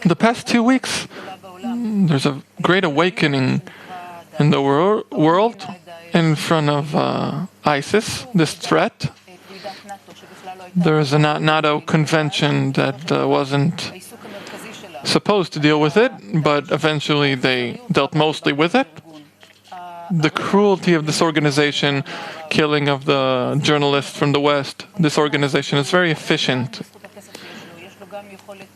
The past 2 weeks, there's a great awakening in the world in front of ISIS, this threat. There is a NATO convention that wasn't supposed to deal with it, but eventually they dealt mostly with it. The cruelty of this organization, killing of the journalists from the West, this organization is very efficient.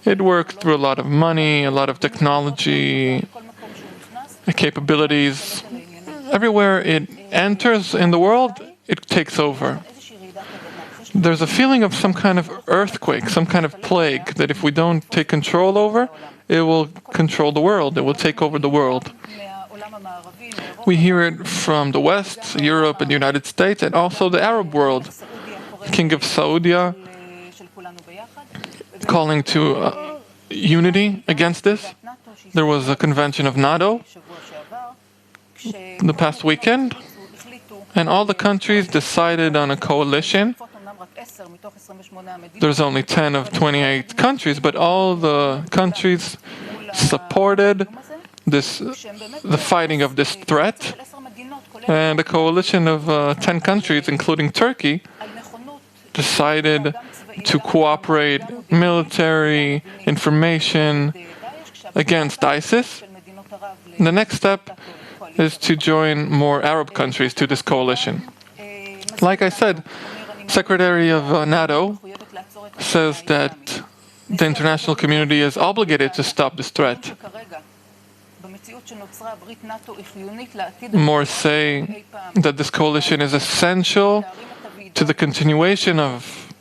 It worked through a lot of money, a lot of technology, capabilities. Everywhere it enters in the world, it takes over. There's a feeling of some kind of earthquake, some kind of plague, that if we don't take control over, it will control the world, it will take over the world. We hear it from the West, Europe and the United States, and also the Arab world. King of Saudi calling to unity against this. There was a convention of NATO the past weekend, and all the countries decided on a coalition. There's only 10 of 28 countries, but all the countries supported the fighting of this threat. And a coalition of 10 countries, including Turkey, decided to cooperate military information against ISIS. The next step is to join more Arab countries to this coalition. Like I said, Secretary of NATO says that the international community is obligated to stop this threat. More say that this coalition is essential to the continuation of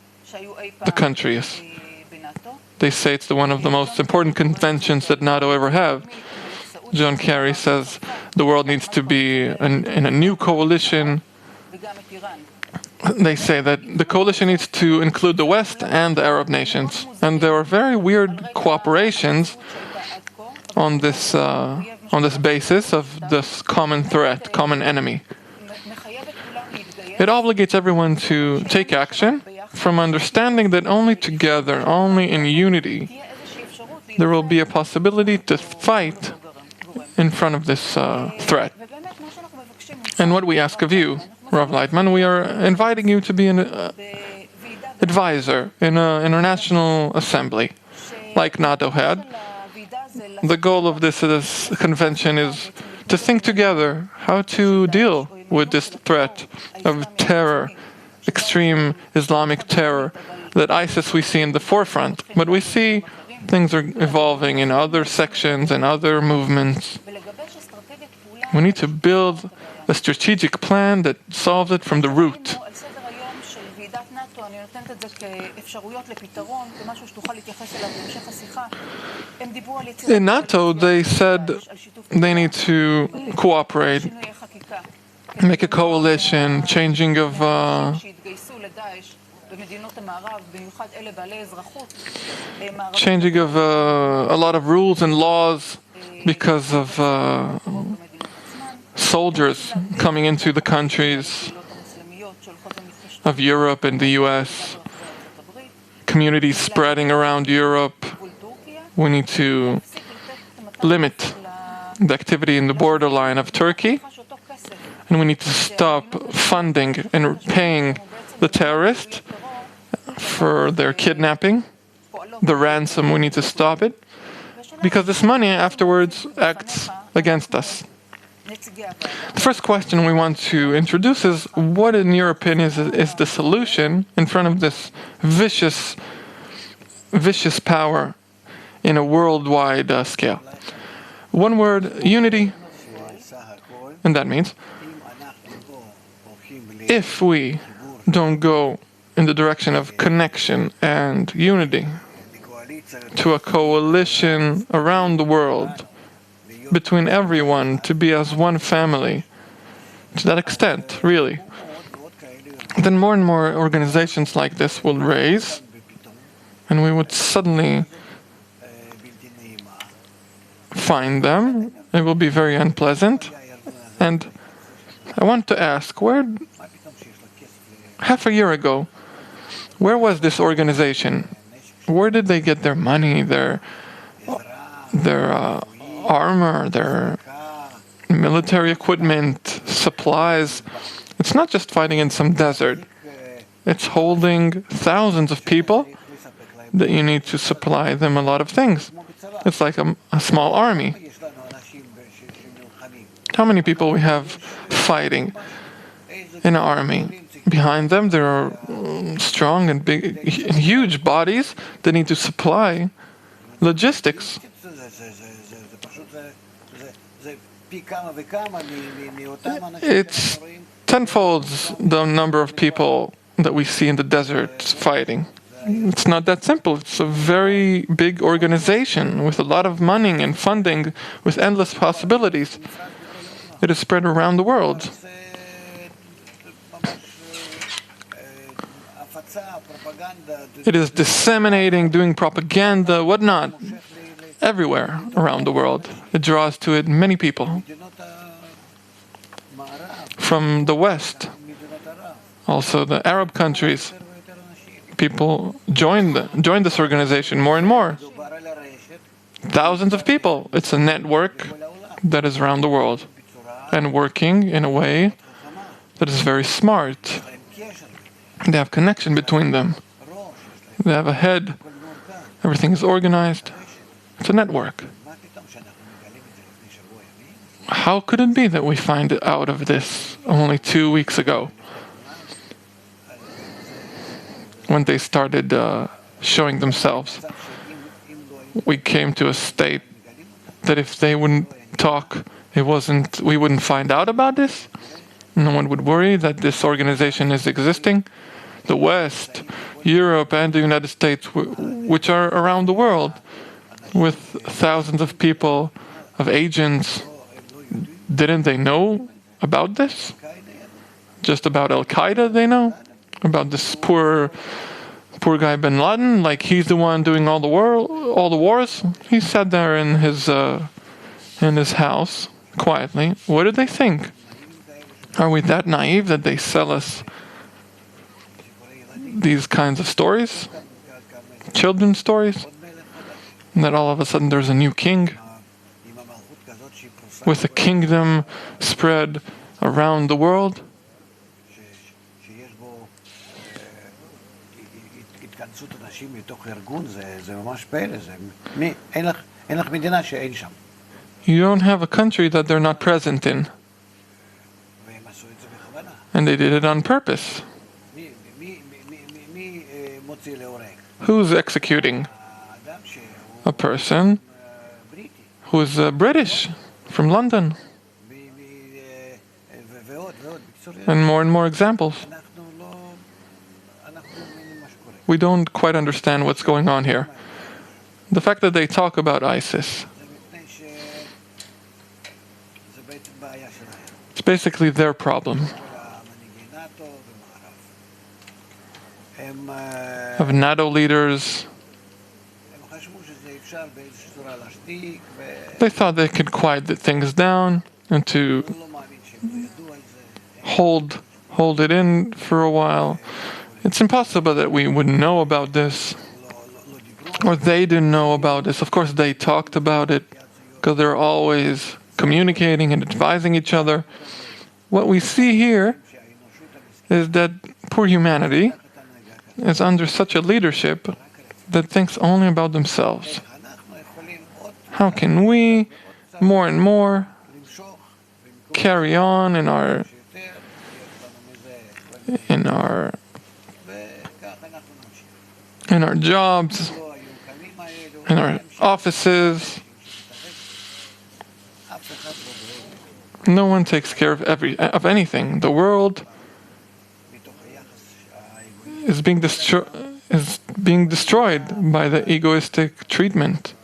the countries. They say it's one of the most important conventions that NATO ever have. John Kerry says the world needs to be in a new coalition. They say that the coalition needs to include the West and the Arab nations. And there are very weird cooperations on this basis of this common threat, common enemy. It obligates everyone to take action from understanding that only together, only in unity, there will be a possibility to fight in front of this threat. And what we ask of you, Rav Leitman, we are inviting you to be an advisor in an international assembly, like NATO had. The goal of this convention is to think together how to deal with this threat of terror, extreme Islamic terror that ISIS we see in the forefront. But we see things are evolving in other sections and other movements. We need to build a strategic plan that solves it from the root. In NATO, they said they need to cooperate, make a coalition, changing of a lot of rules and laws because of soldiers coming into the countries of Europe and the US, communities spreading around Europe. We need to limit the activity in the borderline of Turkey, and we need to stop funding and paying the terrorists for their kidnapping, the ransom. We need to stop it, because this money afterwards acts against us. The first question we want to introduce is, what in your opinion is the solution in front of this vicious power in a worldwide scale? One word, unity, and that means if we don't go in the direction of connection and unity to a coalition around the world between everyone to be as one family, to that extent, really, then more and more organizations like this will raise, and we would suddenly find them. It will be very unpleasant. And I want to ask, half a year ago, where was this organization? Where did they get their money, their armor, their military equipment, supplies. It's not just fighting in some desert. It's holding thousands of people that you need to supply them a lot of things. It's like a small army. How many people we have fighting in an army? Behind them there are strong and big, huge bodies that need to supply logistics. It's tenfold the number of people that we see in the desert fighting. It's not that simple. It's a very big organization with a lot of money and funding, with endless possibilities. It is spread around the world. It is disseminating, doing propaganda, whatnot, everywhere around the world. It draws to it many people from the West, also the Arab countries. People join this organization more and more. Thousands of people. It's a network that is around the world and working in a way that is very smart. They have connection between them. They have a head. Everything is organized. It's a network. How could it be that we find out of this only 2 weeks ago, when they started showing themselves? We came to a state that if they wouldn't talk, we wouldn't find out about this. No one would worry that this organization is existing. The West, Europe, and the United States, which are around the world, with thousands of people, of agents, didn't they know about this? Just about Al-Qaeda they know? About this poor guy Bin Laden, like he's the one doing all the wars? He sat there in his house quietly. What did they think? Are we that naive that they sell us these kinds of stories? Children's stories? And that all of a sudden there's a new king with a kingdom spread around the world? You don't have a country that they're not present in. And they did it on purpose. Who's executing? A person who's British, from London. And more examples. We don't quite understand what's going on here. The fact that they talk about ISIS, it's basically their problem. Of NATO leaders, they thought they could quiet things down and to hold it in for a while. It's impossible that we wouldn't know about this, or they didn't know about this. Of course they talked about it, because they're always communicating and advising each other. What we see here is that poor humanity is under such a leadership that thinks only about themselves. How can we more and more carry on in our jobs, in our offices? No one takes care of anything. The world is being destroyed by the egoistic treatment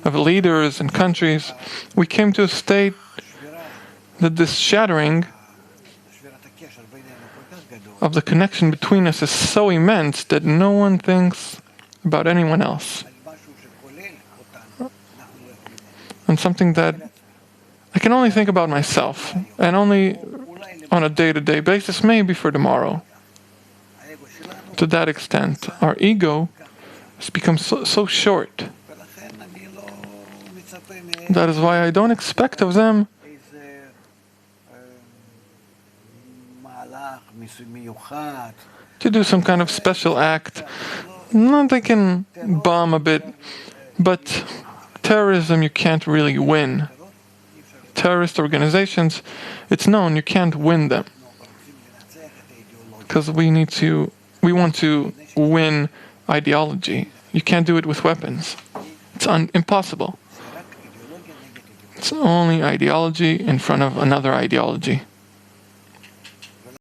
of leaders and countries. We came to a state that this shattering of the connection between us is so immense that no one thinks about anyone else. And something that I can only think about myself, and only on a day-to-day basis, maybe for tomorrow. To that extent, our ego has become so short. That is why I don't expect of them to do some kind of special act. No, they can bomb a bit, but terrorism you can't really win. Terrorist organizations, it's known you can't win them. Because we want to win ideology. You can't do it with weapons. It's impossible. It's only ideology in front of another ideology.